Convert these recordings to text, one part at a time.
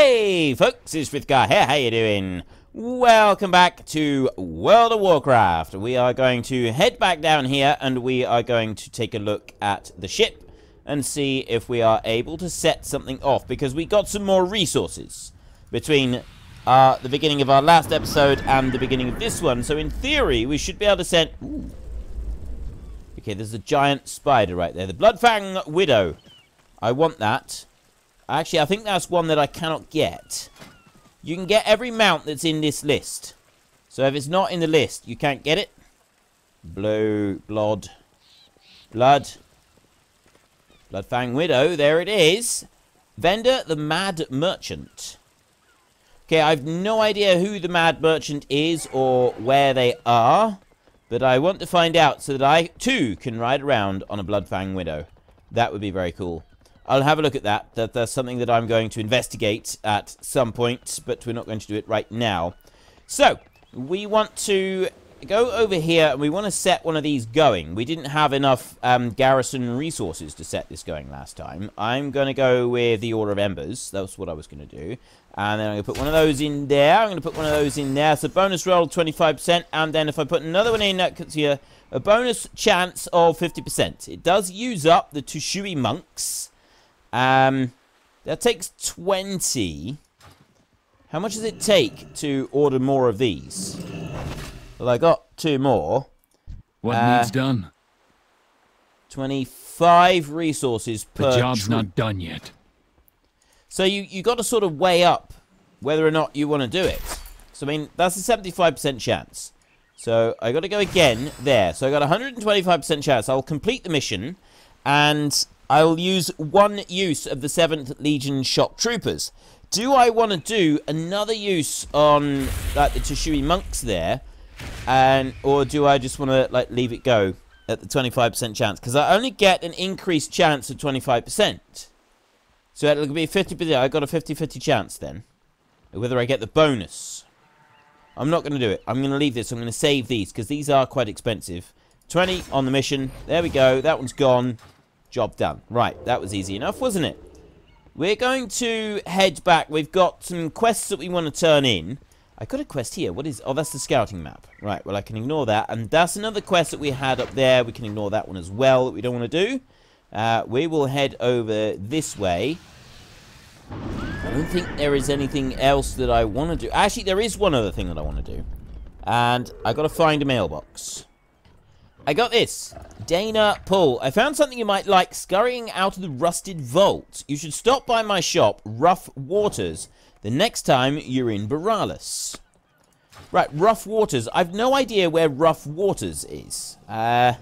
Hey folks, it's Frith Guardians here, how you doing? Welcome back to World of Warcraft. We are going to head back down here and we are going to take a look at the ship and see if we are able to set something off, because we got some more resources between the beginning of our last episode and the beginning of this one. So in theory, we should be able to send... Ooh. Okay, there's a giant spider right there. The Bloodfang Widow. I want that. Actually, I think that's one that I cannot get. You can get every mount that's in this list. So if it's not in the list, you can't get it. Bloodfang Widow, there it is. Vendor, the Mad Merchant. Okay, I've no idea who the Mad Merchant is or where they are. But I want to find out so that I, too, can ride around on a Bloodfang Widow. That would be very cool. I'll have a look at that. That's something that I'm going to investigate at some point, but we're not going to do it right now. So, we want to go over here, and we want to set one of these going. We didn't have enough garrison resources to set this going last time. I'm going to go with the Order of Embers. That's what I was going to do. And then I'm going to put one of those in there. I'm going to put one of those in there. So, bonus roll 25%, and then if I put another one in, that gives you a bonus chance of 50%. It does use up the Tushui monks. That takes 20. How much does it take to order more of these? Well, I got 2 more. What needs done? 25 resources per The job's troop. not done yet. So you got to sort of weigh up whether or not you want to do it. So, I mean, that's a 75% chance. So, I got to go again there. So, I got a 125% chance. I'll complete the mission, and I'll use one use of the 7th Legion Shock Troopers. Do I want to do another use on like the Tushui monks there, or do I just want to like leave it go at the 25% chance? Because I only get an increased chance of 25%. So it'll be 50%. I got a 50-50 chance then, whether I get the bonus. I'm not going to do it. I'm going to leave this. I'm going to save these because these are quite expensive. 20 on the mission. There we go. That one's gone. Job done. Right, that was easy enough, wasn't it? We're going to head back. We've got some quests that we want to turn in. I got a quest here. What is... Oh, that's the scouting map. Right, well, I can ignore that. And that's another quest that we had up there. We can ignore that one as well that we don't want to do. We will head over this way. I don't think there is anything else that I want to do. Actually, there is one other thing that I want to do. And I got to find a mailbox. I got this. Dana Pull. I found something you might like scurrying out of the rusted vault. You should stop by my shop, Rough Waters, the next time you're in Borealis. Right, Rough Waters. I've no idea where Rough Waters is. I've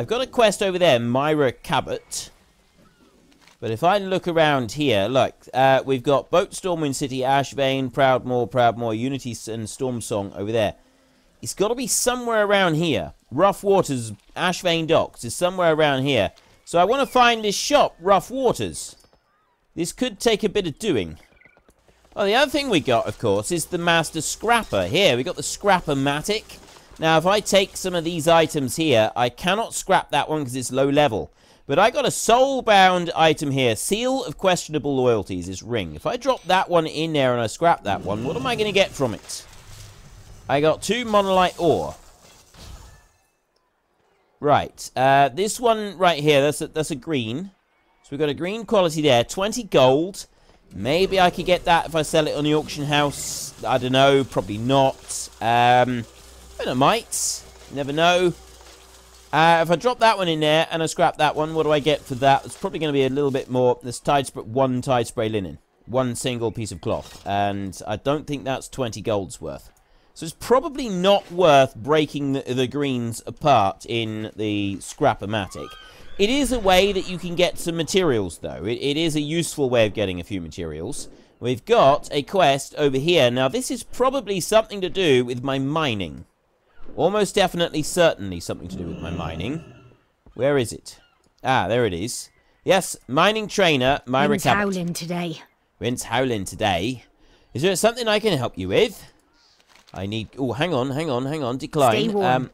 got a quest over there, Myra Cabot. But if I look around here, look, we've got Boat, Stormwind City, Ashvane, Proudmoor, Unity, and Stormsong over there. It's got to be somewhere around here. Rough Waters, Ashvane Docks is somewhere around here. So I want to find this shop, Rough Waters. This could take a bit of doing. Well, the other thing we got, of course, is the Master Scrapper. Here, we got the Scrapper-matic. Now, if I take some of these items here, I cannot scrap that one because it's low level. But I got a soul-bound item here. Seal of Questionable Loyalties, this ring. If I drop that one in there and I scrap that one, what am I going to get from it? I got 2 monolite ore. Right, this one right here, that's a green. So we've got a green quality there, 20 gold. Maybe I could get that if I sell it on the auction house. I don't know, probably not. I might, never know. If I drop that one in there and I scrap that one, what do I get for that? It's probably going to be a little bit more. There's one tide spray linen, one single piece of cloth, and I don't think that's 20 gold's worth. So it's probably not worth breaking the greens apart in the Scrapper-matic. It is a way that you can get some materials, though. It is a useful way of getting a few materials. We've got a quest over here. Now, this is probably something to do with my mining. Almost definitely, certainly something to do with my mining. Where is it? Ah, there it is. Yes, mining trainer, Myra Wind's Cabot. howling today. Wind's howling today. Is there something I can help you with? I need... Oh, hang on. Decline. Stay warm.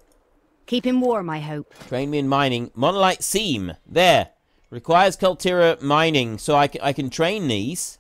Keep him warm, I hope. Train me in mining. Monolite seam. There. Requires Kultira mining, so I can train these.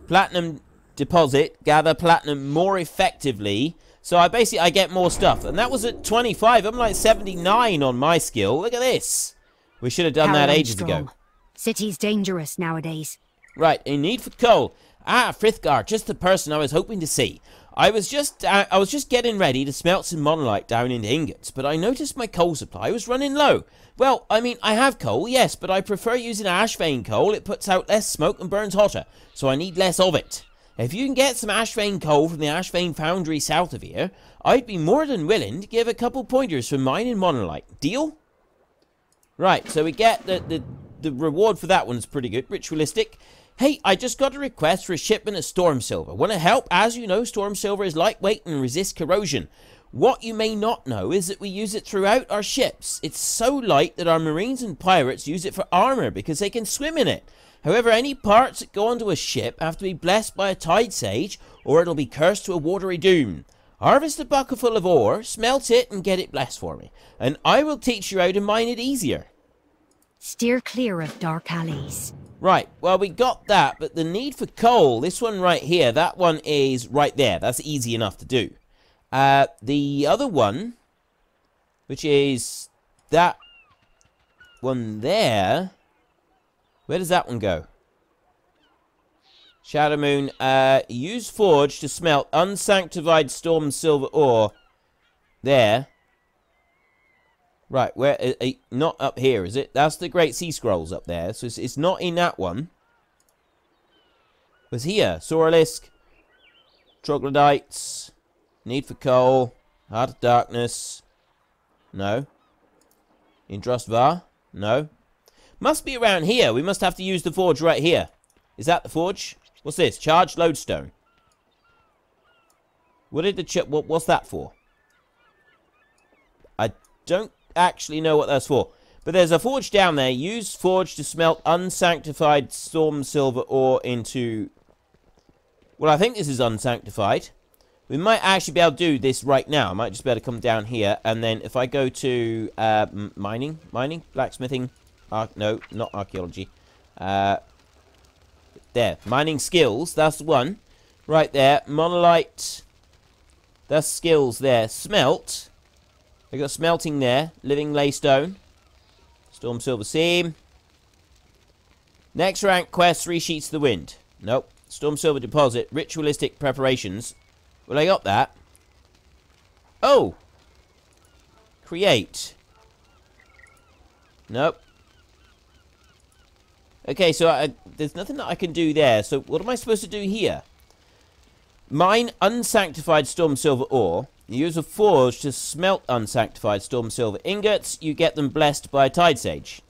platinum deposit, gather platinum more effectively. So I get more stuff. And that was at 25. I'm like 79 on my skill. Look at this. We should have done that ages ago. City's dangerous nowadays. Right, a need for coal. Ah, Frith Guard, just the person I was hoping to see. I was just getting ready to smelt some monolite down into ingots, but I noticed my coal supply was running low. Well, I mean, I have coal, yes, but I prefer using ash vein coal. It puts out less smoke and burns hotter, so I need less of it. If you can get some ash vein coal from the ash vein foundry south of here, I'd be more than willing to give a couple pointers for mining monolite. Deal? Right, so we get the reward for that one's pretty good. Ritualistic. Hey, I just got a request for a shipment of storm silver. Want to help? As you know, storm silver is lightweight and resists corrosion. What you may not know is that we use it throughout our ships. It's so light that our marines and pirates use it for armor because they can swim in it. However, any parts that go onto a ship have to be blessed by a tide sage, or it'll be cursed to a watery doom. Harvest a bucket full of ore, smelt it, and get it blessed for me, and I will teach you how to mine it easier. Steer clear of dark alleys. Right, well, we got that, but the need for coal, this one right here, that one is right there. That's easy enough to do. The other one, which is that one there, where does that one go? Shadow Moon, use forge to smelt unsanctified storm silver ore. There. Right, where, not up here, is it? That's the Great Sea Scrolls up there, so it's not in that one. It was here. Soralisk, Troglodytes, need for coal, Heart of Darkness, no. Indrustvar, no. Must be around here. We must have to use the forge right here. Is that the forge? What's this? Charged lodestone. What did the what's that for? I don't actually know what that's for. But there's a forge down there. Use forge to smelt unsanctified storm silver ore into... Well, I think this is unsanctified. We might actually be able to do this right now. I might just be able to come down here. And then if I go to mining, blacksmithing. No, not archaeology. There, mining skills. That's the one. Right there. Monolite. That's skills there. Smelt. I got smelting there. Living laystone. Storm silver seam. Next rank quest, 3 sheets to the wind. Nope. Storm silver deposit. Ritualistic preparations. Well, I got that. Oh. Create. Nope. Okay, so there's nothing that I can do there. So what am I supposed to do here? Mine unsanctified storm silver ore. You use a forge to smelt unsanctified storm silver ingots. You get them blessed by a tide sage.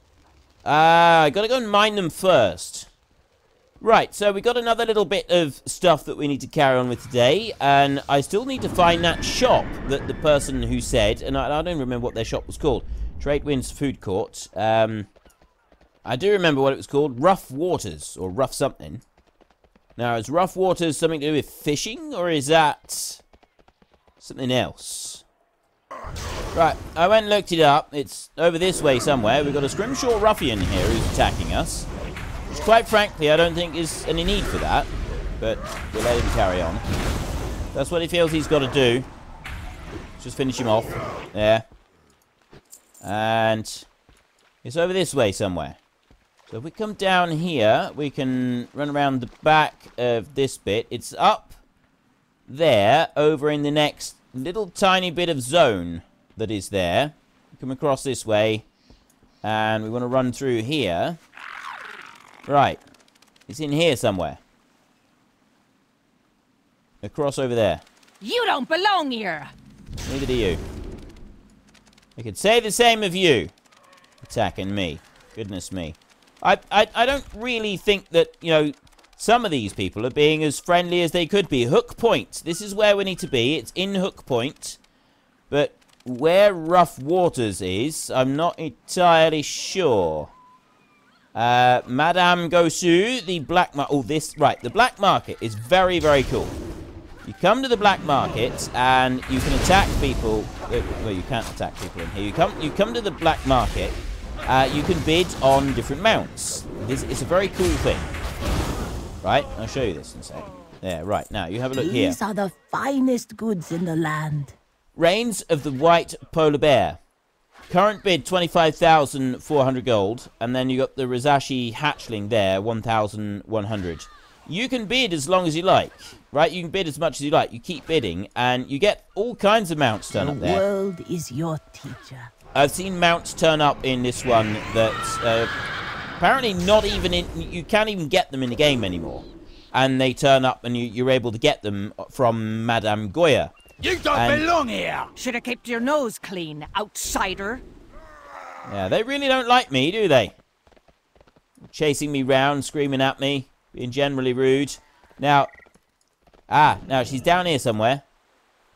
I gotta go and mine them first. Right, so we got another little bit of stuff that we need to carry on with today. And I still need to find that shop that the person who said, and I don't remember what their shop was called. Trade Winds Food Court. I do remember what it was called. Rough Waters, or Rough something. Now, is Rough Waters something to do with fishing, or is that something else? Right, I went and looked it up. It's over this way somewhere. We've got a Scrimshaw Ruffian here who's attacking us. Which, quite frankly, I don't think is any need for that. But we'll let him carry on. That's what he feels he's got to do. Just finish him off. There. And it's over this way somewhere. So if we come down here, we can run around the back of this bit. It's up there, over in the next little tiny bit of zone that is there. Come across this way, and we want to run through here. Right. It's in here somewhere. Across over there. You don't belong here! Neither do you. I could say the same of you. Attacking me. Goodness me. I don't really think that, you know, some of these people are being as friendly as they could be. Hook Point. This is where we need to be. It's in Hook Point. But where Rough Waters is, I'm not entirely sure. Madame Gosu, the black market. Oh, this, right. The black market is very, very cool. You come to the black market and you can attack people. Well, you can't attack people in here. You come to the black market. You can bid on different mounts. It's a very cool thing. Right, I'll show you this in a sec. There, right, now you have a look here. These are the finest goods in the land. Reigns of the White Polar Bear. Current bid 25,400 gold, and then you got the Rizashi hatchling there, 1,100. You can bid as long as you like, right? You can bid as much as you like. You keep bidding, and you get all kinds of mounts turn up there. The world is your teacher. I've seen mounts turn up in this one that apparently not even in. You can't even get them in the game anymore, and they turn up, and you're able to get them from Madame Goya. You don't belong here! Should have kept your nose clean, outsider. Yeah, they really don't like me, do they? Chasing me round, screaming at me, being generally rude. Now, now she's down here somewhere.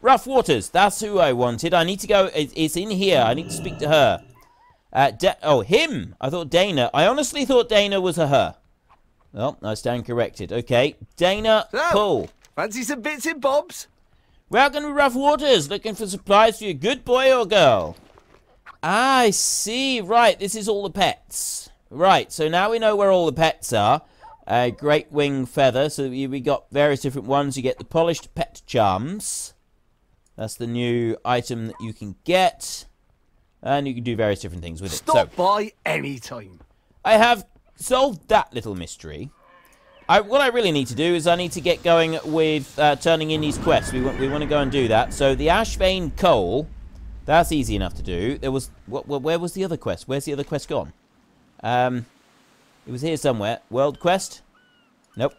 Rough Waters, that's who I wanted. I need to go, it's in here. I need to speak to her. Oh, him! I thought Dana. I honestly thought Dana was a her. Well, I stand corrected. Okay, Dana, pull. Fancy some bits and bobs? Welcome to Rough Waters. Looking for supplies for your good boy or girl? I see. Right, this is all the pets. Right, so now we know where all the pets are. Great wing feather. So we got various different ones. You get the polished pet charms. That's the new item that you can get. And you can do various different things with it. Stop by any time. I have solved that little mystery. What I really need to do is I need to get going with turning in these quests. We want to go and do that. So the Ashvane Coal, that's easy enough to do. There was where was the other quest? Where's the other quest gone? It was here somewhere. World quest? Nope.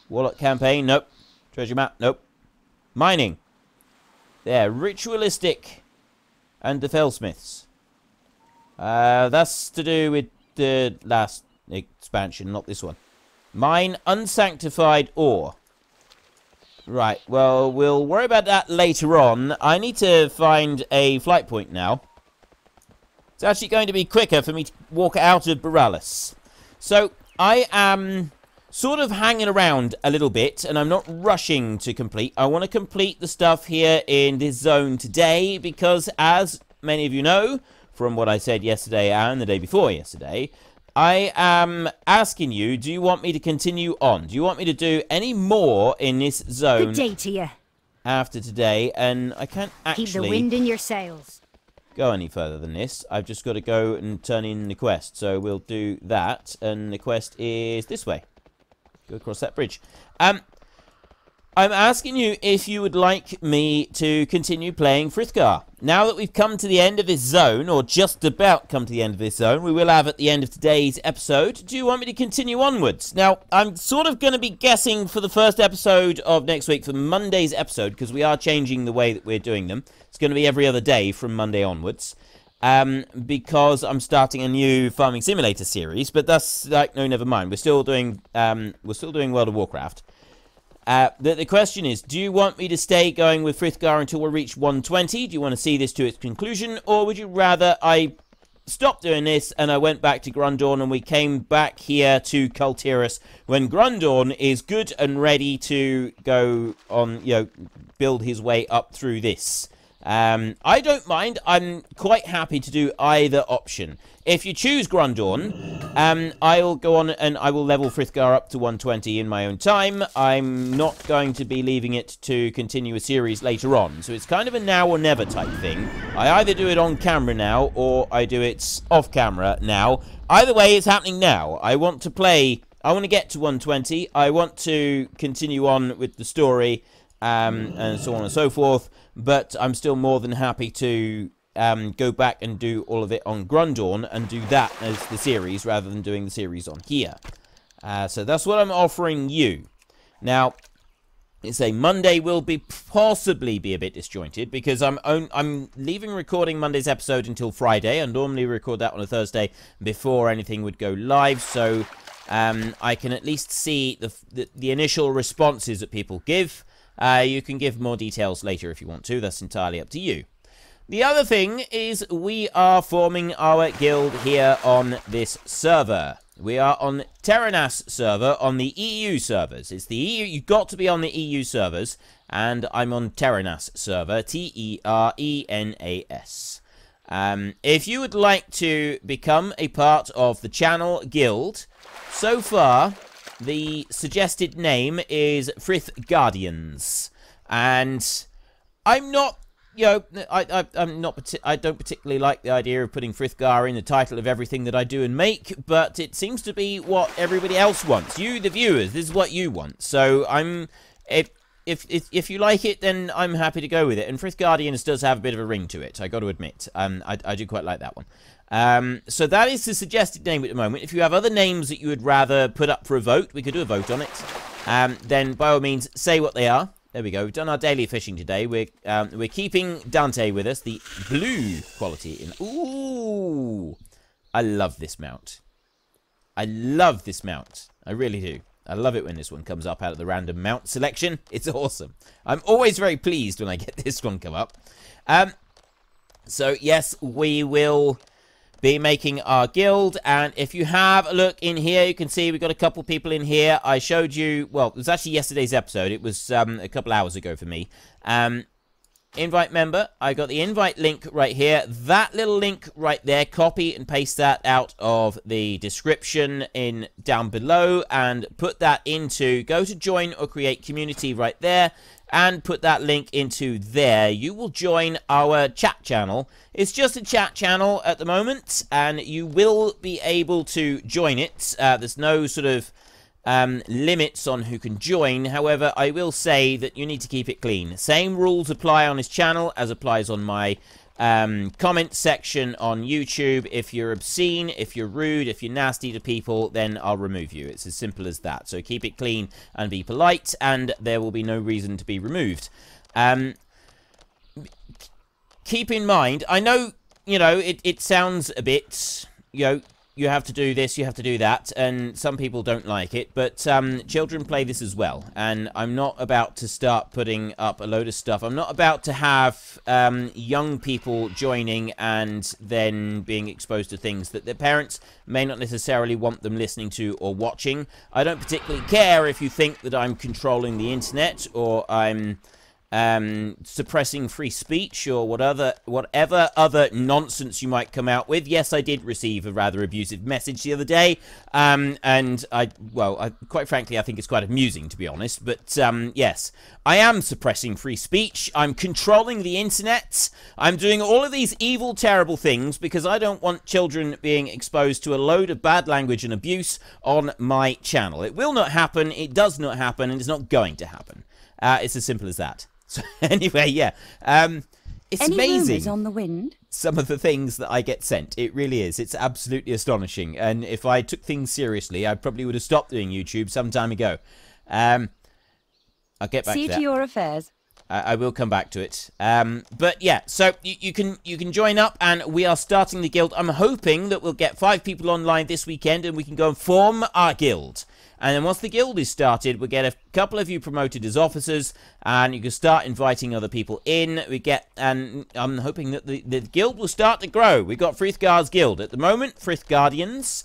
Warlock campaign? Nope. Treasure map? Nope. Mining. There. Ritualistic and the Fellsmiths. That's to do with the last expansion, not this one. Mine unsanctified ore. Right, well, we'll worry about that later on. I need to find a flight point now. It's actually going to be quicker for me to walk out of Borealis. So, I am sort of hanging around a little bit, and I'm not rushing to complete. I want to complete the stuff here in this zone today, because as many of you know, from what I said yesterday and the day before yesterday, I am asking you, do you want me to continue on? Do you want me to do any more in this zone? Good day to you. After today, and I can't actually Keep the wind in your sails. go any further than this. I've just got to go and turn in the quest, so we'll do that, and the quest is this way. Go across that bridge. I'm asking you if you would like me to continue playing Frithgar. Now that we've come to the end of this zone, or just about come to the end of this zone, we will have at the end of today's episode, do you want me to continue onwards? Now, I'm sort of going to be guessing for the first episode of next week, for Monday's episode, because we are changing the way that we're doing them. It's going to be every other day from Monday onwards. Because I'm starting a new Farming Simulator series, but that's like, no, never mind. We're still doing World of Warcraft. The question is, do you want me to stay going with Frithgar until we reach 120? Do you want to see this to its conclusion? Or would you rather I stopped doing this and I went back to Grundorn and we came back here to Kultiras when Grundorn is good and ready to go on, build his way up through this? I don't mind. I'm quite happy to do either option. If you choose Grundorn, I'll go on and I will level Frithgar up to 120 in my own time. I'm not going to be leaving it to continue a series later on. So it's kind of a now or never type thing. I either do it on camera now or I do it off camera now. Either way, it's happening now. I want to play. I want to get to 120. I want to continue on with the story and so on and so forth. But I'm still more than happy to go back and do all of it on Grundorn and do that as the series rather than doing the series on here. So that's what I'm offering you. Now, it's a Monday will be possibly be a bit disjointed because I'm leaving recording Monday's episode until Friday. I normally record that on a Thursday before anything would go live, so I can at least see the initial responses that people give. You can give more details later if you want to. That's entirely up to you. The other thing is we are forming our guild here on this server. We are on Terenas server on the EU servers. It's the EU. You've got to be on the EU servers. And I'm on Terenas server. Terenas. If you would like to become a part of the channel guild, so far the suggested name is Frith Guardians. And I'm not, you know, I don't particularly like the idea of putting Frithgar in the title of everything that I do and make, but it seems to be what everybody else wants. You, the viewers, this is what you want. So if you like it, then I'm happy to go with it. And Frith Guardians does have a bit of a ring to it, I got to admit. I do quite like that one. So that is the suggested name at the moment. If you have other names that you would rather put up for a vote, we could do a vote on it. Then by all means, say what they are. There we go. We've done our daily fishing today. We're keeping Dante with us. The blue quality in. Ooh, I love this mount. I love this mount. I really do. I love it when this one comes up out of the random mount selection. It's awesome. I'm always very pleased when I get this one come up. So yes, we will be making our guild, and if you have a look in here, you can see we've got a couple people in here. I showed you, well, it was actually yesterday's episode. It was a couple hours ago for me. Invite member, I got the invite link right here. That little link right there, copy and paste that out of the description in down below and put that into, go to join or create community right there and put that link into there. You will join our chat channel. It's just a chat channel at the moment, and you will be able to join it. There's no sort of limits on who can join. However, I will say that you need to keep it clean. Same rules apply on his channel as applies on my comment section on YouTube. If you're obscene, if you're rude, if you're nasty to people, then I'll remove you. It's as simple as that. So keep it clean and be polite, and there will be no reason to be removed. Keep in mind, I know, you know, it sounds a bit, you know, you have to do this, you have to do that, and some people don't like it, but children play this as well, and I'm not about to start putting up a load of stuff. I'm not about to have young people joining and then being exposed to things that their parents may not necessarily want them listening to or watching. I don't particularly care if you think that I'm controlling the internet or I'm suppressing free speech or whatever other nonsense you might come out with. Yes, I did receive a rather abusive message the other day, and quite frankly, I think it's quite amusing, to be honest, but yes, I am suppressing free speech, I'm controlling the internet, I'm doing all of these evil, terrible things because I don't want children being exposed to a load of bad language and abuse on my channel. It will not happen, it does not happen, and it's not going to happen. It's as simple as that. So anyway, yeah, it's Any amazing. rumours on the wind? Some of the things that I get sent. It really is. It's absolutely astonishing. And if I took things seriously, I probably would have stopped doing YouTube some time ago. I'll get back to that. See to your affairs. I will come back to it. But yeah, so you can join up, and we are starting the guild. I'm hoping that we'll get 5 people online this weekend, and we can go and form our guild. And then once the guild is started, we'll get a couple of you promoted as officers, and you can start inviting other people in. And I'm hoping that the guild will start to grow. We've got Frithgar's guild at the moment, Frith Guardians.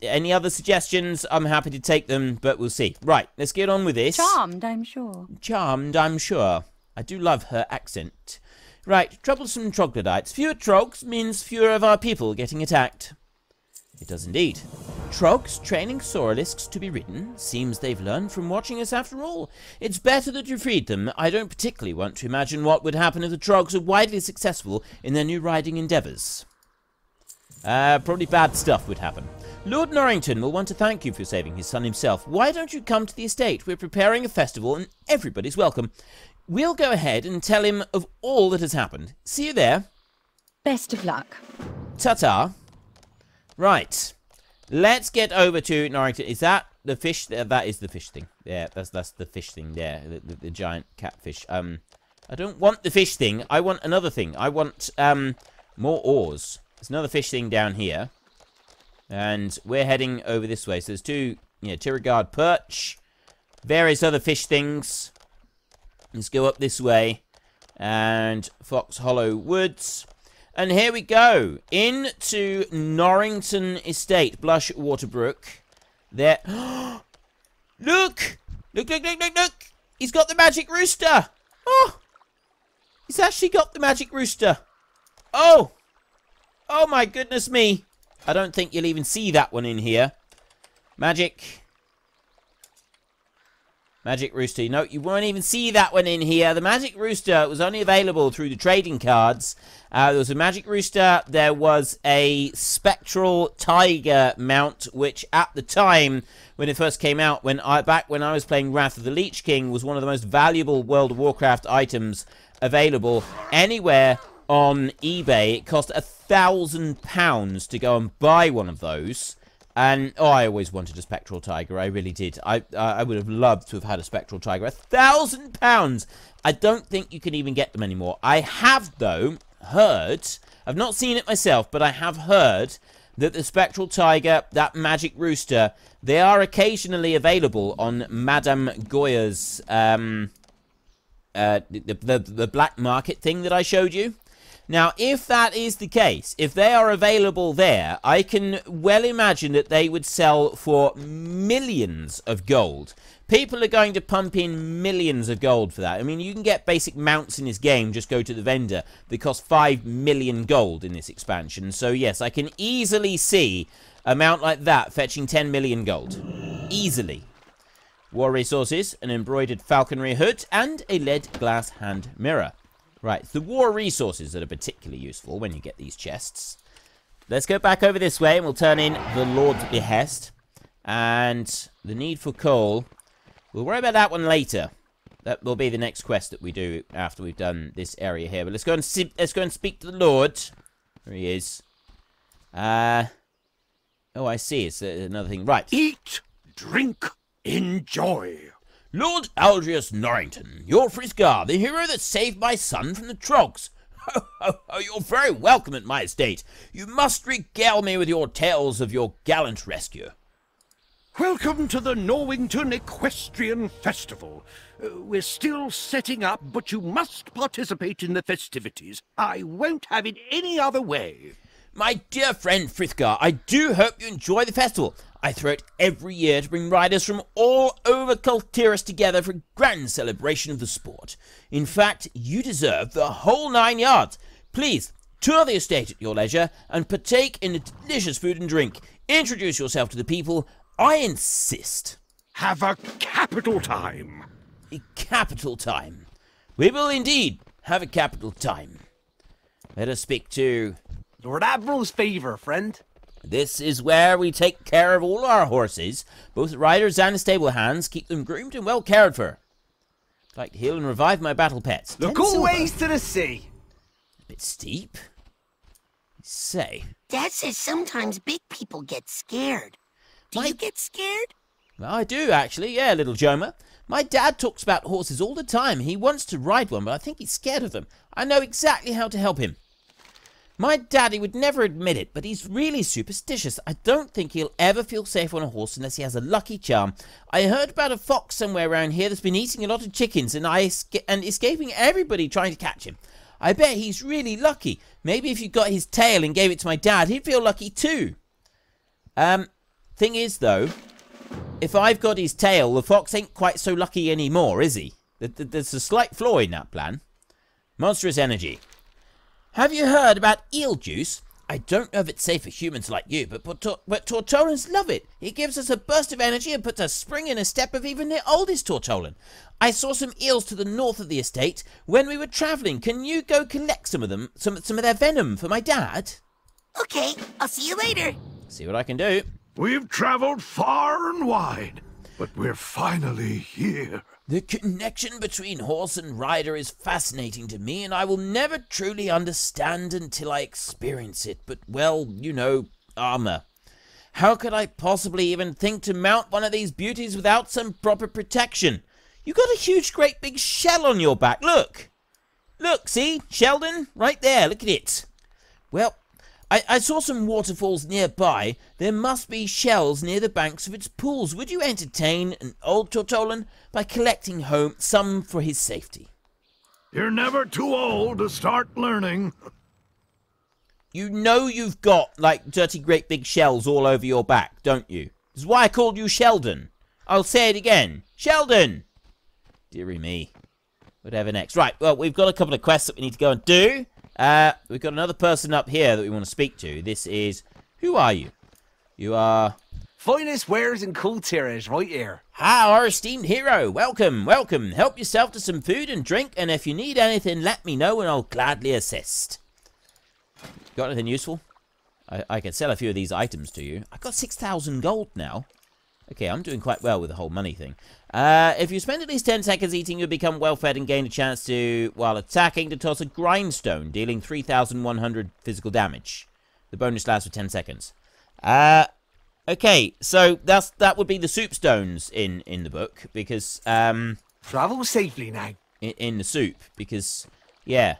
Any other suggestions? I'm happy to take them, but we'll see. Right, let's get on with this. Charmed, I'm sure. Charmed, I'm sure. I do love her accent. Right, troublesome troglodytes. Fewer trogs means fewer of our people getting attacked. It does indeed. Trogs training Soralisks to be ridden. Seems they've learned from watching us after all. It's better that you freed them. I don't particularly want to imagine what would happen if the Trogs are widely successful in their new riding endeavours. Probably bad stuff would happen. Lord Norrington will want to thank you for saving his son himself. Why don't you come to the estate? We're preparing a festival and everybody's welcome. We'll go ahead and tell him of all that has happened. See you there. Best of luck. Ta-ta. Right. Let's get over to Norrington. Is that the fish? That is the fish thing. Yeah, that's the fish thing there. The giant catfish. I don't want the fish thing. I want another thing. I want more oars. There's another fish thing down here. And we're heading over this way. So there's 2, Tiragard perch. Various other fish things. Let's go up this way. And Fox Hollow Woods. And here we go, into Norrington Estate, Blush Waterbrook. There. Look! Look! He's got the magic rooster! Oh! He's actually got the magic rooster. Oh! Oh my goodness me! I don't think you'll even see that one in here. Magic Magic Rooster. No, you won't even see that one in here. The Magic Rooster was only available through the trading cards. There was a Magic Rooster. There was a Spectral Tiger mount, which at the time when it first came out, back when I was playing Wrath of the Lich King, was one of the most valuable World of Warcraft items available anywhere on eBay. It cost £1,000 to go and buy one of those. And, oh, I always wanted a Spectral Tiger. I really did. I would have loved to have had a Spectral Tiger. £1,000! I don't think you can even get them anymore. I have, though, heard, I've not seen it myself, but I have heard that the Spectral Tiger, that Magic Rooster, they are occasionally available on Madame Goya's, the black market thing that I showed you. Now, if that is the case, if they are available there, I can well imagine that they would sell for millions of gold. People are going to pump in millions of gold for that. I mean, you can get basic mounts in this game, just go to the vendor. They cost 5 million gold in this expansion. So, yes, I can easily see a mount like that fetching 10 million gold. Easily. War resources, an embroidered falconry hood, and a lead glass hand mirror. Right, it's the war resources that are particularly useful when you get these chests. Let's go back over this way and we'll turn in the Lord's Behest. And the need for coal. We'll worry about that one later. That will be the next quest that we do after we've done this area here. But let's go and speak to the Lord. There he is. Oh, I see. It's another thing. Right. Eat, drink, enjoy. Lord Aldrius Norrington, your Frithgar, the hero that saved my son from the Trogs. Oh, you're very welcome at my estate. You must regale me with your tales of your gallant rescue. Welcome to the Norwington Equestrian Festival. We're still setting up, but you must participate in the festivities. I won't have it any other way. My dear friend Frithgar, I do hope you enjoy the festival. I throw it every year to bring riders from all over Kultiris together for a grand celebration of the sport. In fact, you deserve the whole 9 yards. Please, tour the estate at your leisure and partake in the delicious food and drink. Introduce yourself to the people. I insist. Have a capital time. A capital time. We will indeed have a capital time. Let us speak to Lord Admiral's favour, friend. This is where we take care of all our horses, both riders and stable hands, keep them groomed and well cared for. I'd like to heal and revive my battle pets. Look 10 silver. always to the sea. A bit steep. Say. Dad says sometimes big people get scared. Do you get scared? Well, I do, actually. Yeah, little Joma. My dad talks about horses all the time. He wants to ride one, but I think he's scared of them. I know exactly how to help him. My daddy would never admit it, but he's really superstitious. I don't think he'll ever feel safe on a horse unless he has a lucky charm. I heard about a fox somewhere around here that's been eating a lot of chickens and escaping everybody trying to catch him. I bet he's really lucky. Maybe if you got his tail and gave it to my dad, he'd feel lucky too. Thing is, though, if I've got his tail, the fox ain't quite so lucky anymore, is he? There's a slight flaw in that plan. Monstrous energy. Have you heard about eel juice? I don't know if it's safe for humans like you, but Tortolans love it. It gives us a burst of energy and puts a spring in a step of even the oldest Tortolan. I saw some eels to the north of the estate when we were travelling. Can you go collect some of them, some of their venom for my dad? Okay, I'll see you later. See what I can do. We've traveled far and wide, but we're finally here. The connection between horse and rider is fascinating to me, and I will never truly understand until I experience it. But, well, you know, armor. How could I possibly even think to mount one of these beauties without some proper protection? You got a huge, great big shell on your back. Look! Look, see? Sheldon? Right there, look at it. Well, I saw some waterfalls nearby. There must be shells near the banks of its pools. Would you entertain an old Tortolan by collecting home some for his safety? You're never too old to start learning. You know you've got, like, dirty great big shells all over your back, don't you? This is why I called you Sheldon. I'll say it again. Sheldon! Dearie me. Whatever next. Right, well, we've got a couple of quests that we need to go and do. We've got another person up here that we want to speak to. This is... Who are you? You are... Finest wares and cool tirage right here. Ah, our esteemed hero. Welcome, welcome. Help yourself to some food and drink, and if you need anything, let me know and I'll gladly assist. Got anything useful? I can sell a few of these items to you. I've got 6,000 gold now. Okay, I'm doing quite well with the whole money thing. If you spend at least 10 seconds eating, you'll become well-fed and gain a chance to, while attacking, to toss a grindstone, dealing 3,100 physical damage. The bonus lasts for 10 seconds. Okay, so that would be the soup stones in the book, because Travel safely now. In the soup, because yeah,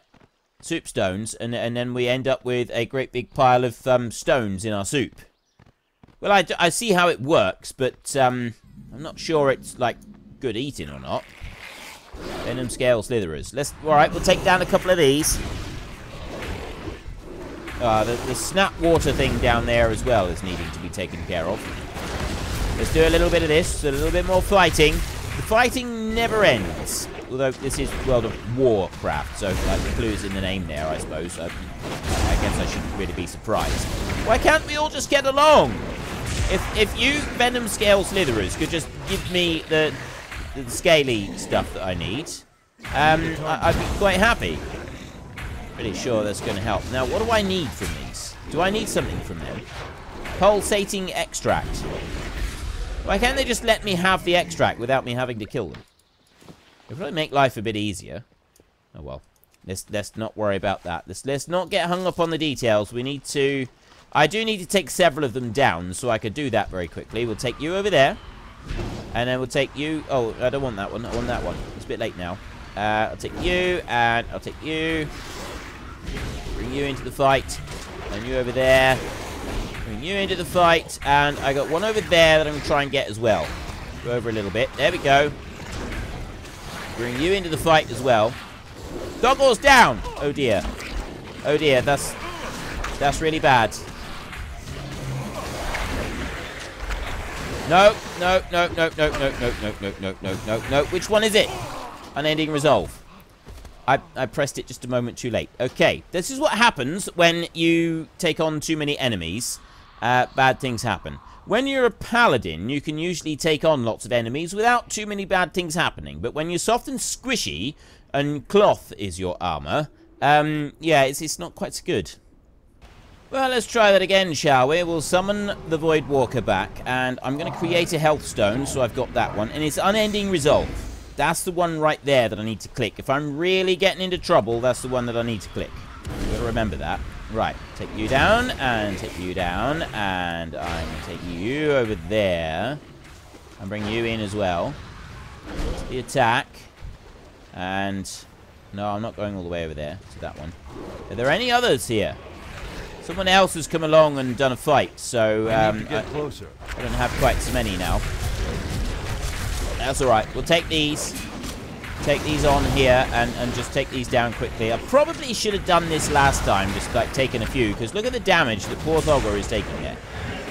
soup stones, and then we end up with a great big pile of stones in our soup. Well, I see how it works, but I'm not sure it's like good eating or not. Venom scale slitherers. All right, we'll take down a couple of these. The snap water thing down there as well is needing to be taken care of. Let's do a little bit of this, a little bit more fighting. The fighting never ends. Although this is World of Warcraft, so like the clue's in the name there, I suppose. I guess I shouldn't really be surprised. Why can't we all just get along? If you Venom Scale Slitherers could just give me the scaly stuff that I need, I'd be quite happy. Pretty sure that's going to help. Now, what do I need from these? Do I need something from them? Pulsating extract. Why can't they just let me have the extract without me having to kill them? It would probably make life a bit easier. Oh well. Let's not worry about that. Let's not get hung up on the details. We need to... I do need to take several of them down, so I could do that very quickly. We'll take you over there. And then we'll take you... Oh, I don't want that one. I want that one. It's a bit late now. I'll take you, and I'll take you. Bring you into the fight. And you over there. Bring you into the fight. And I got one over there that I'm going to try and get as well. Go over a little bit. There we go. Bring you into the fight as well. Goggles down! Oh dear. Oh dear, that's really bad. No. Which one is it? Unending resolve. I pressed it just a moment too late. Okay, this is what happens when you take on too many enemies. Bad things happen. When you're a paladin, you can usually take on lots of enemies without too many bad things happening. But when you're soft and squishy, and cloth is your armor, yeah, it's not quite so good. Well, let's try that again, shall we? We'll summon the Void Walker back, and I'm going to create a health stone, so I've got that one. And it's Unending Resolve. That's the one right there that I need to click. If I'm really getting into trouble, that's the one that I need to click. You've got to remember that. Right, take you down, and take you down, and I'm going to take you over there, and bring you in as well. To the attack, and... No, I'm not going all the way over there, to that one. Are there any others here? Someone else has come along and done a fight, so I don't have quite so many now. That's alright, we'll take these. Take these on here and just take these down quickly. I probably should have done this last time, just like taking a few, because look at the damage that poor Thogor is taking here.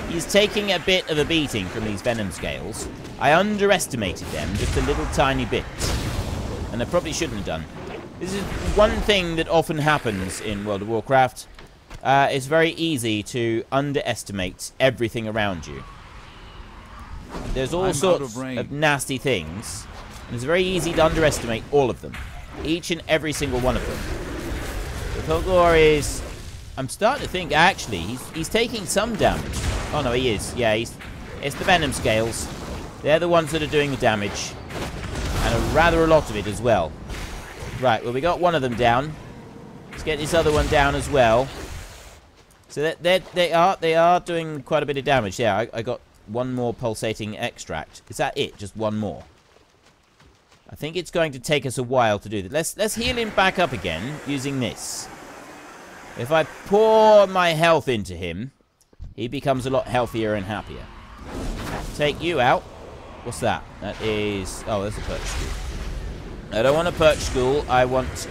He's taking a bit of a beating from these venom scales. I underestimated them just a little tiny bit. And I probably shouldn't have done. This is one thing that often happens in World of Warcraft. It's very easy to underestimate everything around you. There's all sorts of nasty things. And it's very easy to underestimate all of them. Each and every single one of them. The Thogor is... I'm starting to think, actually, he's taking some damage. Oh, no, he is. Yeah, it's the venom scales. They're the ones that are doing the damage. And rather a lot of it as well. Right, well, we got one of them down. Let's get this other one down as well. So they are doing quite a bit of damage. Yeah, I got one more pulsating extract. Is that it? Just one more? I think it's going to take us a while to do that. Let's heal him back up again using this. If I pour my health into him, he becomes a lot healthier and happier. Take you out. What's that? That is... Oh, that's a perch school. I don't want a perch school. I want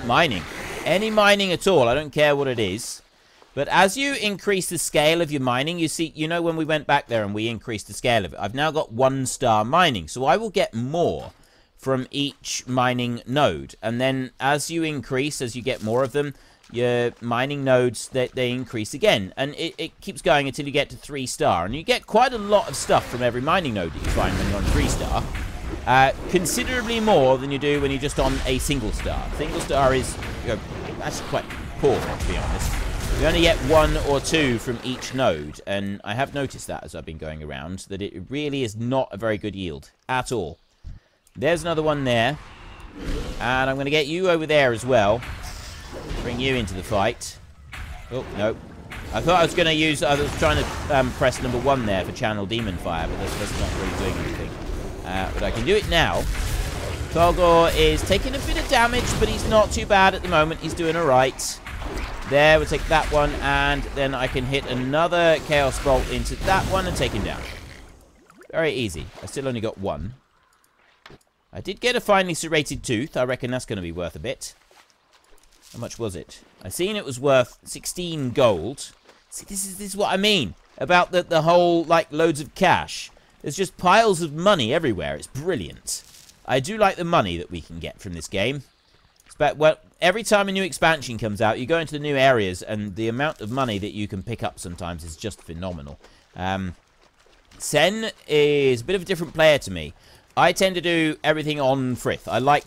mining. Any mining at all. I don't care what it is. But as you increase the scale of your mining, you see, you know when we went back there and we increased the scale of it, I've now got 1-star mining. So I will get more from each mining node. And then as you increase, as you get more of them, your mining nodes, they increase again. And it keeps going until you get to 3-star. And you get quite a lot of stuff from every mining node that you find when you're on 3-star. Considerably more than you do when you're just on a single star. Single star is actually quite poor, to be honest. You only get 1 or 2 from each node, and I have noticed that as I've been going around, that it really is not a very good yield at all. There's another one there, and I'm going to get you over there as well. Bring you into the fight. Oh, no. I thought I was going to use... I was trying to press number 1 there for Channel Demon Fire, but that's not really doing anything. But I can do it now. Tolgor is taking a bit of damage, but he's not too bad at the moment. He's doing alright. There, we'll take that one, and then I can hit another Chaos Bolt into that one and take him down. Very easy. I still only got 1. I did get a finely serrated tooth. I reckon that's going to be worth a bit. How much was it? I seen it was worth 16 gold. See, this is what I mean about the whole, like, loads of cash. There's just piles of money everywhere. It's brilliant. I do like the money that we can get from this game. But well, every time a new expansion comes out, you go into the new areas, and the amount of money that you can pick up sometimes is just phenomenal. Sen is a bit of a different player to me. I tend to do everything on Frith. I like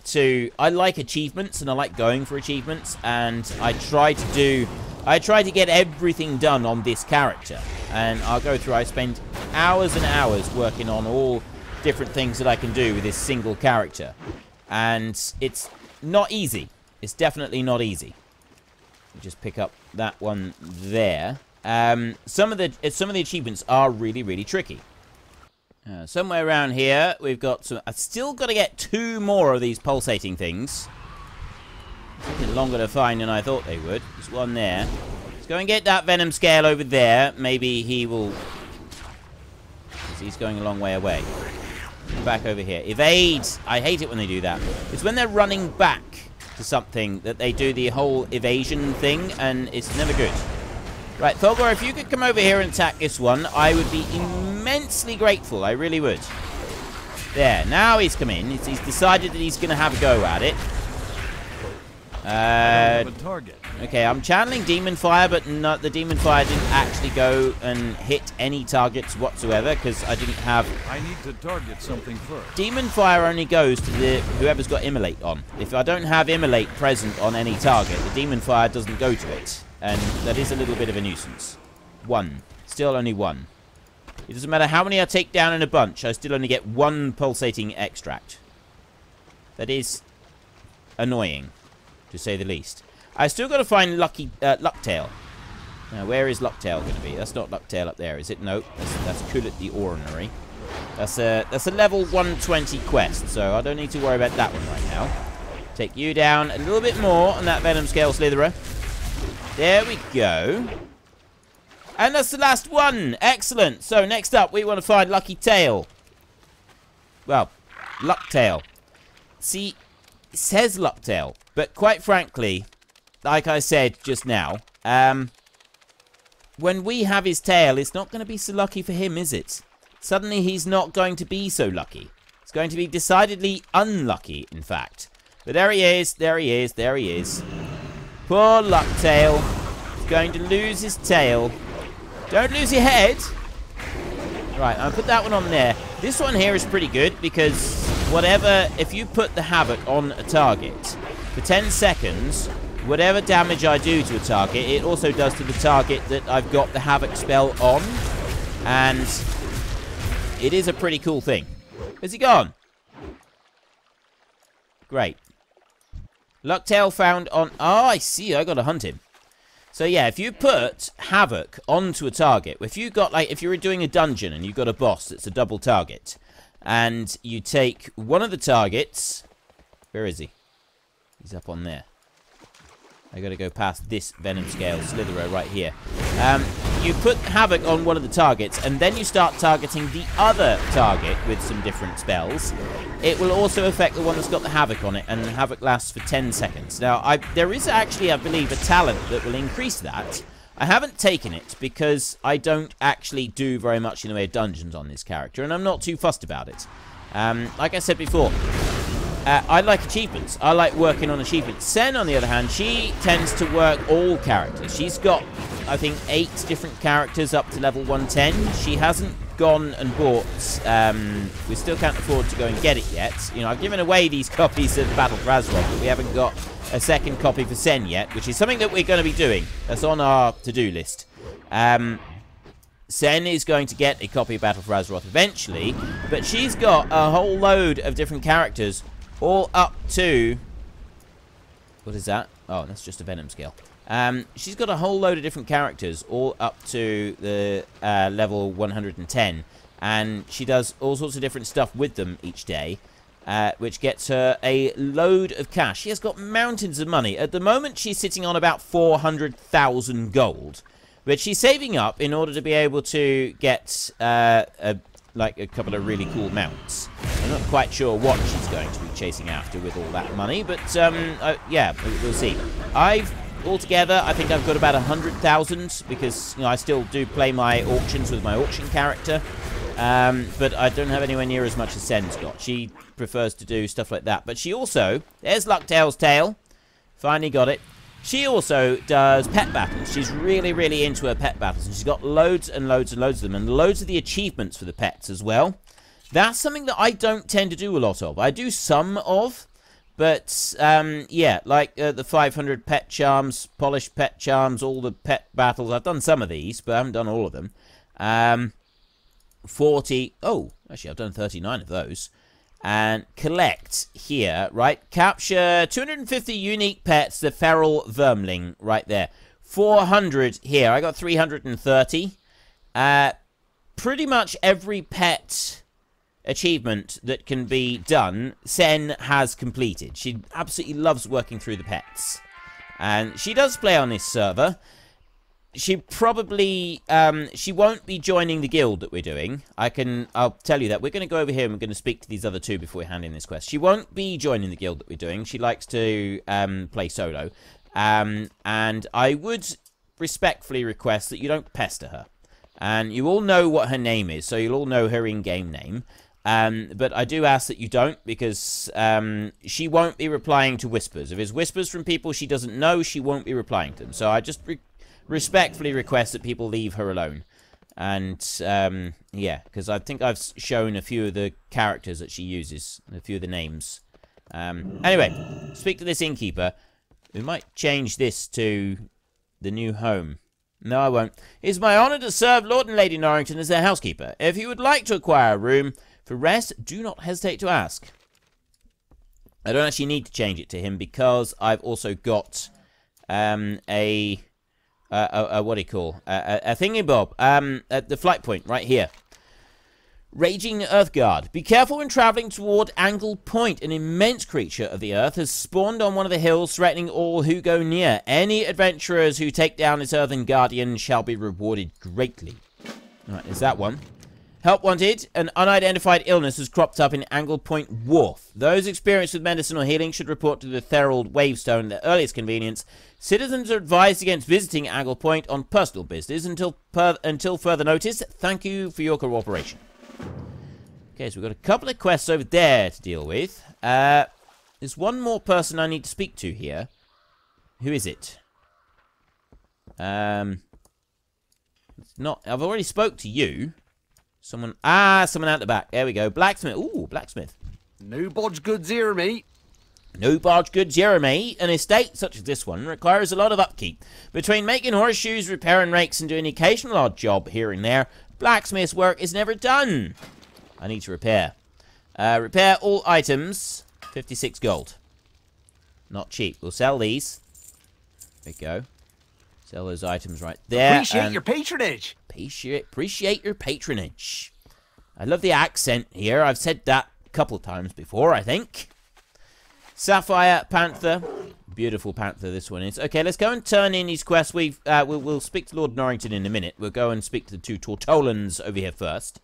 achievements, and I like going for achievements, and I try to get everything done on this character. And I'll go through, I spend hours and hours working on all different things that I can do with this single character. And it's not easy. It's definitely not easy. Just pick up that one there. Some of the achievements are really, really tricky. Somewhere around here, we've got some... I've still got to get 2 more of these pulsating things. Taking longer to find than I thought they would. There's one there. Let's go and get that venom scale over there. Maybe he will... Because he's going a long way away. Back over here. Evade! I hate it when they do that. It's when they're running back to something that they do the whole evasion thing, and it's never good. Right, Thorgor, if you could come over here and attack this one, I would be immensely grateful. I really would. There, now he's come in. He's decided that he's going to have a go at it. Okay, I'm channeling Demon Fire, but the Demon Fire didn't actually go and hit any targets whatsoever, because I didn't have... I need to target something first. Demon Fire only goes to whoever's got Immolate on. If I don't have Immolate present on any target, the Demon Fire doesn't go to it. And that is a little bit of a nuisance. 1. Still only 1. It doesn't matter how many I take down in a bunch, I still only get 1 pulsating extract. That is annoying, to say the least. I still got to find Lucktail. Now, where is Lucktail going to be? That's not Lucktail up there, is it? Nope. That's Kulit the Ordinary. That's a level 120 quest, so I don't need to worry about that one right now. Take you down a little bit more on that Venom Scale Slitherer. There we go. And that's the last one. Excellent. So next up, we want to find Lucky Tail. Well, Lucktail. See, it says Lucktail, but quite frankly, like I said just now, when we have his tail, it's not going to be so lucky for him, is it? Suddenly, he's not going to be so lucky. It's going to be decidedly unlucky, in fact. But there he is. There he is. There he is. Poor Lucktail. He's going to lose his tail. Don't lose your head. Right, I'll put that one on there. This one here is pretty good because if you put the Havoc on a target for 10 seconds, whatever damage I do to a target, it also does to the target that I've got the Havoc spell on. And it is a pretty cool thing. Where's he gone? Great. Lucktail found on... Oh, I see. I got to hunt him. So, yeah, if you put Havoc onto a target, if you got, like, if you were doing a dungeon and you've got a boss that's a double target, and you take one of the targets... Where is he? He's up on there. I got to go past this Venom Scale Slitherer right here. You put Havoc on one of the targets, and then you start targeting the other target with some different spells. It will also affect the one that's got the Havoc on it, and the Havoc lasts for 10 seconds. Now, there is actually, I believe, a talent that will increase that. I haven't taken it because I don't actually do very much in the way of dungeons on this character, and I'm not too fussed about it. Like I said before, I like achievements. I like working on achievements. Sen, on the other hand, she tends to work all characters. She's got, I think, 8 different characters up to level 110. She hasn't gone and bought, we still can't afford to go and get it yet. You know, I've given away these copies of Battle for Azeroth, but we haven't got a second copy for Sen yet, which is something that we're going to be doing. That's on our to-do list. Sen is going to get a copy of Battle for Azeroth eventually, but she's got a whole load of different characters, all up to... What is that? Oh, that's just a Venom skill. She's got a whole load of different characters, all up to the level 110, and she does all sorts of different stuff with them each day, which gets her a load of cash. She has got mountains of money. At the moment, she's sitting on about 400,000 gold, which she's saving up in order to be able to get like a couple of really cool mounts. I'm not quite sure what she's going to be chasing after with all that money, but yeah, we'll see. Altogether, I think I've got about 100,000 because, you know, I still do play my auctions with my auction character, but I don't have anywhere near as much as Sen's got. She prefers to do stuff like that, but she also, there's Lucktail's tail, finally got it. She also does pet battles. She's really, really into her pet battles, and she's got loads and loads and loads of them, and loads of the achievements for the pets as well. That's something that I don't tend to do a lot of. I do some of, but, yeah, like the 500 pet charms, polished pet charms, all the pet battles. I've done some of these, but I haven't done all of them. 40, oh, actually, I've done 39 of those. And collect here, right? Capture 250 unique pets, the feral vermling, right there. 400 here. I got 330. Pretty much every pet achievement that can be done, Sen has completed. She absolutely loves working through the pets. And she does play on this server. She probably, she won't be joining the guild that we're doing. I'll tell you that. We're going to go over here and we're going to speak to these other two before we hand in this quest. She won't be joining the guild that we're doing. She likes to play solo. And I would respectfully request that you don't pester her. And you all know what her name is, so you'll all know her in-game name. But I do ask that you don't, because she won't be replying to whispers. If it's whispers from people she doesn't know, she won't be replying to them. So I just respectfully request that people leave her alone. And, yeah, because I think I've shown a few of the characters that she uses, a few of the names. Anyway, speak to this innkeeper. We might change this to the new home. No, I won't. It's my honor to serve Lord and Lady Norrington as their housekeeper. If you would like to acquire a room for rest, do not hesitate to ask. I don't actually need to change it to him because I've also got what do you call a thingy-bob at the flight point right here. Raging Earthguard. Be careful when traveling toward Angle Point. An immense creature of the earth has spawned on one of the hills, threatening all who go near. Any adventurers who take down its earthen guardian shall be rewarded greatly. Alright, there's that one. Help wanted. An unidentified illness has cropped up in Angle Point Wharf. Those experienced with medicine or healing should report to the Therald Wavestone at their earliest convenience. Citizens are advised against visiting Angle Point on personal business until further notice. Thank you for your cooperation. Okay, so we've got a couple of quests over there to deal with. There's one more person I need to speak to here. Who is it? It's not. I've already spoke to you. Someone out the back. There we go. Blacksmith. Ooh, Blacksmith. No bodge goods here, mate. No barge goods here, mate. An estate such as this one requires a lot of upkeep. Between making horseshoes, repairing rakes, and doing the occasional odd job here and there, blacksmith's work is never done. I need to repair. Repair all items. 56 gold. Not cheap. We'll sell these. There we go. Sell those items right there. Appreciate your patronage. Appreciate your patronage. I love the accent here. I've said that a couple of times before, I think. Sapphire Panther. Beautiful panther this one is. Okay, let's go and turn in these quests. We'll speak to Lord Norrington in a minute. We'll go and speak to the two Tortolans over here first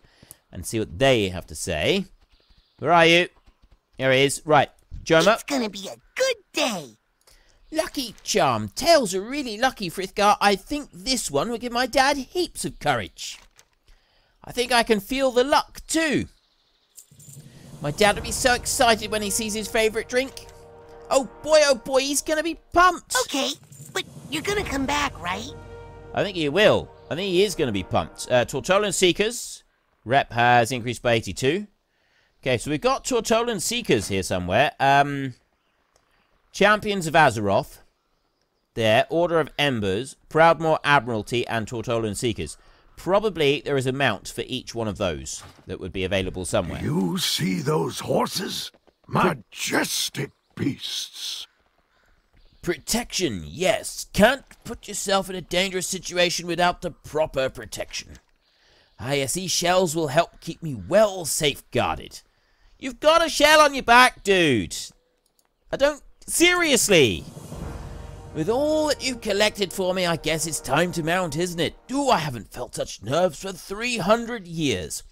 and see what they have to say. Where are you? Here he is. Right, Joma. It's gonna be a good day. Lucky charm. Tails are really lucky, Frithgar. I think this one will give my dad heaps of courage. I think I can feel the luck, too. My dad will be so excited when he sees his favourite drink. Oh boy, he's going to be pumped. Okay, but you're gonna come back, right? I think he will. I think he is going to be pumped. Tortolan Seekers. Rep has increased by 82. Okay, so we've got Tortolan Seekers here somewhere. Champions of Azeroth. There. Order of Embers. Proudmoore Admiralty and Tortolan Seekers. Probably there is a mount for each one of those that would be available somewhere. You see those horses? Majestic beasts. Protection, yes. Can't put yourself in a dangerous situation without the proper protection. I see shells will help keep me well safeguarded. You've got a shell on your back, dude. I don't... Seriously. With all that you've collected for me, I guess it's time to mount, isn't it? I haven't felt such nerves for 300 years.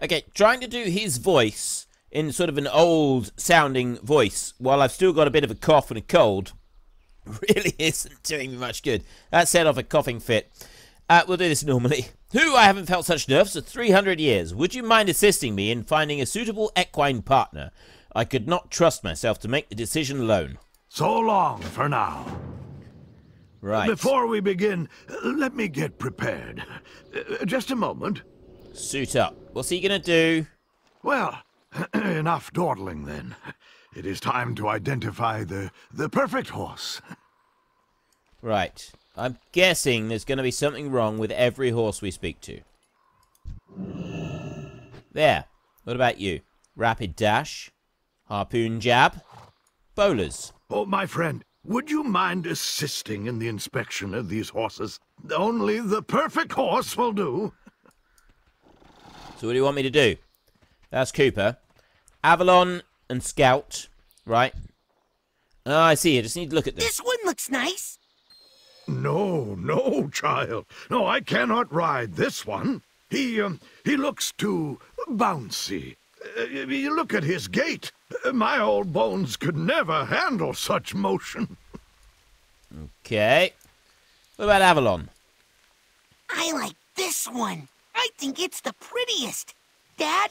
Okay, trying to do his voice in sort of an old-sounding voice while I've still got a bit of a cough and a cold really isn't doing me much good. That set off a coughing fit. We'll do this normally. I haven't felt such nerves for 300 years. Would you mind assisting me in finding a suitable equine partner? I could not trust myself to make the decision alone. So long for now. Right. Before we begin, let me get prepared. Just a moment. Suit up. What's he gonna do? Well, enough dawdling then. It is time to identify the perfect horse. Right. I'm guessing there's going to be something wrong with every horse we speak to. There. What about you? Rapid dash? Harpoon jab? Bowlers? Oh, my friend, would you mind assisting in the inspection of these horses? Only the perfect horse will do. So what do you want me to do? That's Cooper. Avalon and Scout. Right. Oh, I see. I just need to look at this. This one looks nice. No, child. No, I cannot ride this one. He looks too bouncy. You look at his gait. My old bones could never handle such motion. Okay. What about Avalon? I like this one. I think it's the prettiest. Dad?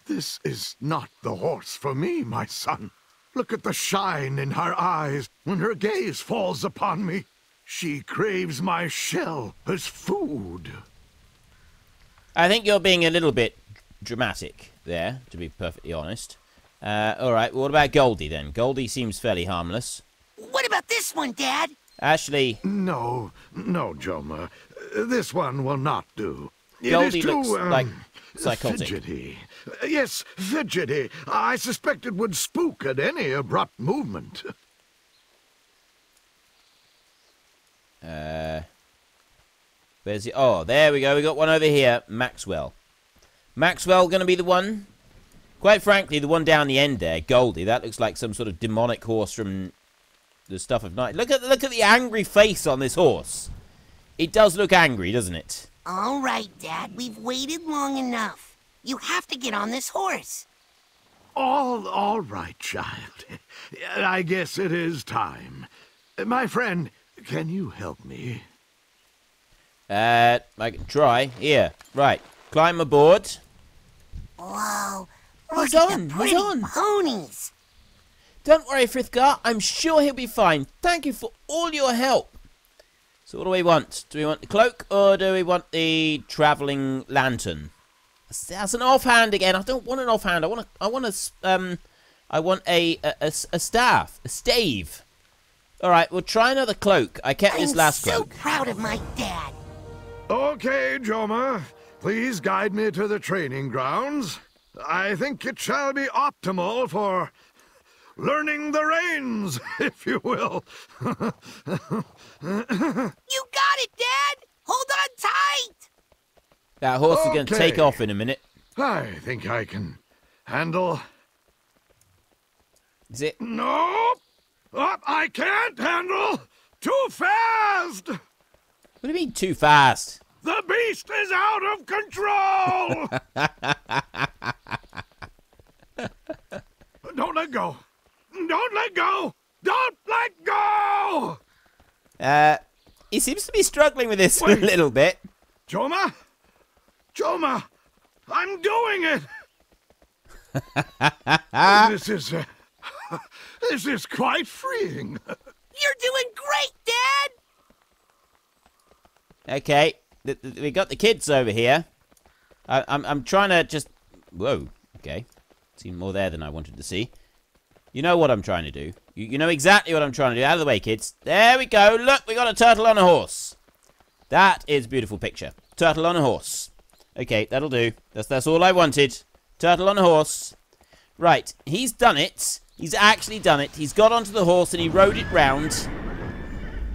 This is not the horse for me, my son. Look at the shine in her eyes when her gaze falls upon me. She craves my shell as food. I think you're being a little bit dramatic there, to be perfectly honest. Alright, well, what about Goldie then? Goldie seems fairly harmless. What about this one, Dad? Actually... No, Joma. This one will not do. Goldie it is too, looks like psychotic. Fidgety. Yes, fidgety. I suspect it would spook at any abrupt movement. Where's he? Oh, there we go. We got one over here. Maxwell. Maxwell going to be the one? Quite frankly, the one down the end there, Goldie, that looks like some sort of demonic horse from the stuff of night. Look at the angry face on this horse. It does look angry, doesn't it? All right, Dad. We've waited long enough. You have to get on this horse. All right, child. I guess it is time. My friend, can you help me? I can try. Here. Right. Climb aboard. Whoa. He's Look at on, the he's pretty on. ponies. Don't worry, Frithgar. I'm sure he'll be fine. Thank you for all your help. So what do we want? Do we want the cloak or do we want the travelling lantern? That's an offhand again. I don't want an offhand. I want a staff, a stave. All right, we'll try another cloak. I kept this last cloak. I'm so proud of my dad. Okay, Joma. Please guide me to the training grounds. I think it shall be optimal for learning the reins, if you will. You got it, Dad! Hold on tight! That horse is going to take off in a minute. I think I can handle... Is it? No! I can't handle! Too fast! What do you mean, too fast? The beast is out of control! Don't let go! Don't let go! Don't let go! He seems to be struggling with this a Wait. little bit. Joma? Joma! I'm doing it! This is quite freeing. You're doing great, Dad! Okay, we got the kids over here. I'm trying to just... Whoa, okay. Seen more there than I wanted to see. You know what I'm trying to do. You know exactly what I'm trying to do. Out of the way, kids. There we go. Look, we got a turtle on a horse. That is a beautiful picture. Turtle on a horse. Okay, that'll do. That's all I wanted. Turtle on a horse. Right, he's done it. He's actually done it. He's got onto the horse and he rode it round.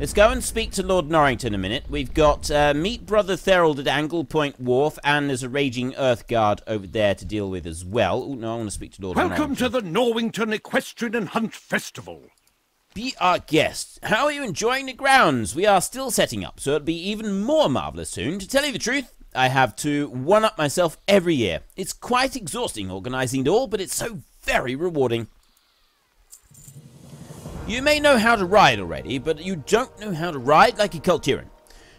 Let's go and speak to Lord Norrington a minute. We've got meet Brother Therald at Angle Point Wharf, and there's a raging Earth Guard over there to deal with as well. Oh, no, I want to speak to Lord Norrington. Welcome to the Norwington Equestrian and Hunt Festival. Be our guest. How are you enjoying the grounds? We are still setting up, so it'll be even more marvellous soon. To tell you the truth, I have to one-up myself every year. It's quite exhausting organising it all, but it's so very rewarding. You may know how to ride already, but you don't know how to ride like a Kultiran.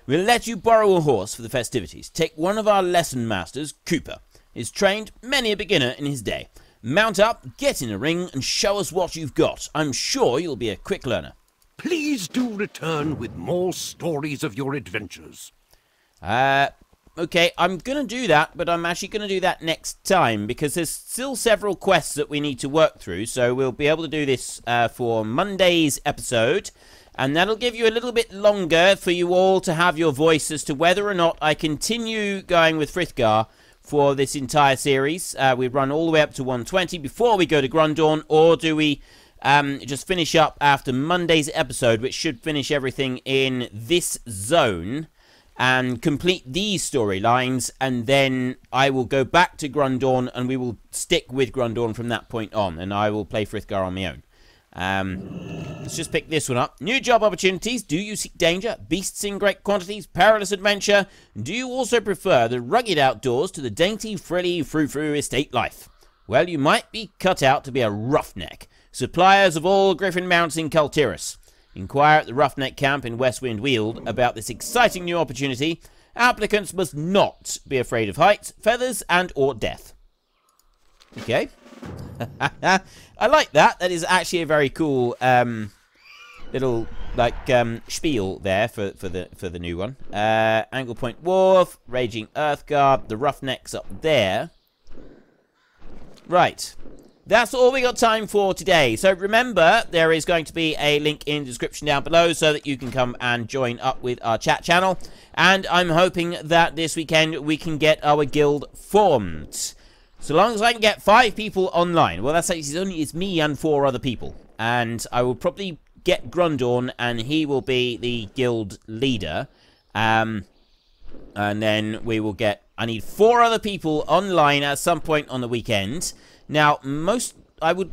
We'll let you borrow a horse for the festivities. Take one of our lesson masters, Cooper. He's trained many a beginner in his day. Mount up, get in a ring, and show us what you've got. I'm sure you'll be a quick learner. Please do return with more stories of your adventures. Okay, I'm going to do that, but I'm actually going to do that next time, because there's still several quests that we need to work through, so we'll be able to do this for Monday's episode, and that'll give you a little bit longer for you all to have your voice as to whether or not I continue going with Frithgar for this entire series. We run all the way up to 120 before we go to Grundorn, or do we just finish up after Monday's episode, which should finish everything in this zone, and complete these storylines, and then I will go back to Grundorn, and we will stick with Grundorn from that point on, and I will play Frithgar on my own. Let's just pick this one up. New job opportunities. Do you seek danger? Beasts in great quantities? Perilous adventure? Do you also prefer the rugged outdoors to the dainty, frilly, frou-frou estate life? Well, you might be cut out to be a roughneck. Suppliers of all Griffin mounts in Kultiras. Inquire at the Roughneck camp in Westwind Weald about this exciting new opportunity. Applicants must not be afraid of heights, feathers, and or death. Okay. I like that. That is actually a very cool little spiel there for the new one. Angle Point Wharf, Raging Earthguard, the Roughnecks up there. Right. That's all we got time for today. So remember, there is going to be a link in the description down below so that you can come and join up with our chat channel. And I'm hoping that this weekend we can get our guild formed. So long as I can get 5 people online. Well, that's actually it's me and 4 other people. And I will probably get Grundorn, and he will be the guild leader. And then we will get... I need 4 other people online at some point on the weekend. Now, I would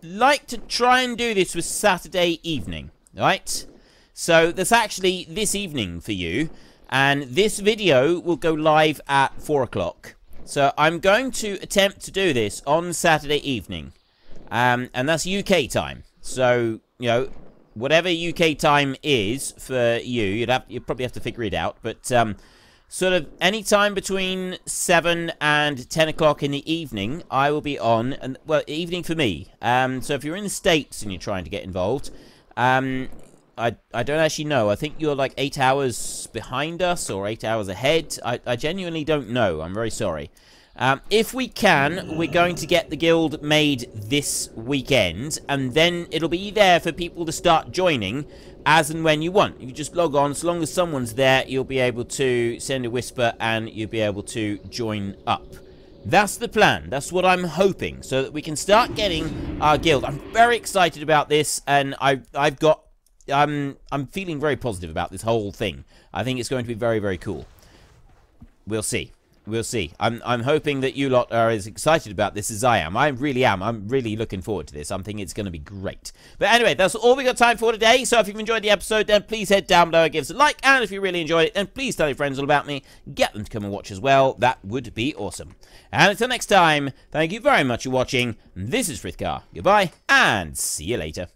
like to try and do this with Saturday evening, right? So, that's actually this evening for you. And this video will go live at 4 o'clock. So, I'm going to attempt to do this on Saturday evening. And that's UK time. So, you know, whatever UK time is for you, you'd probably have to figure it out. But, sort of any time between 7 and 10 o'clock in the evening, I will be on, and well, evening for me. So if you're in the States and you're trying to get involved, I don't actually know. I think you're like 8 hours behind us or 8 hours ahead. I genuinely don't know. I'm very sorry. If we can, we're going to get the guild made this weekend, and then it'll be there for people to start joining as and when you want. You just log on. So long as someone's there, you'll be able to send a whisper and you'll be able to join up. That's the plan. That's what I'm hoping, so that we can start getting our guild. I'm very excited about this, and I'm feeling very positive about this whole thing. I think it's going to be very, very cool. We'll see. We'll see. I'm hoping that you lot are as excited about this as I am. I really am. I'm really looking forward to this. I'm thinking it's going to be great. But anyway, that's all we got time for today. So if you've enjoyed the episode, then please head down below and give us a like. And if you really enjoyed it, then please tell your friends all about me. Get them to come and watch as well. That would be awesome. And until next time, thank you very much for watching. This is Frithgar. Goodbye, and see you later.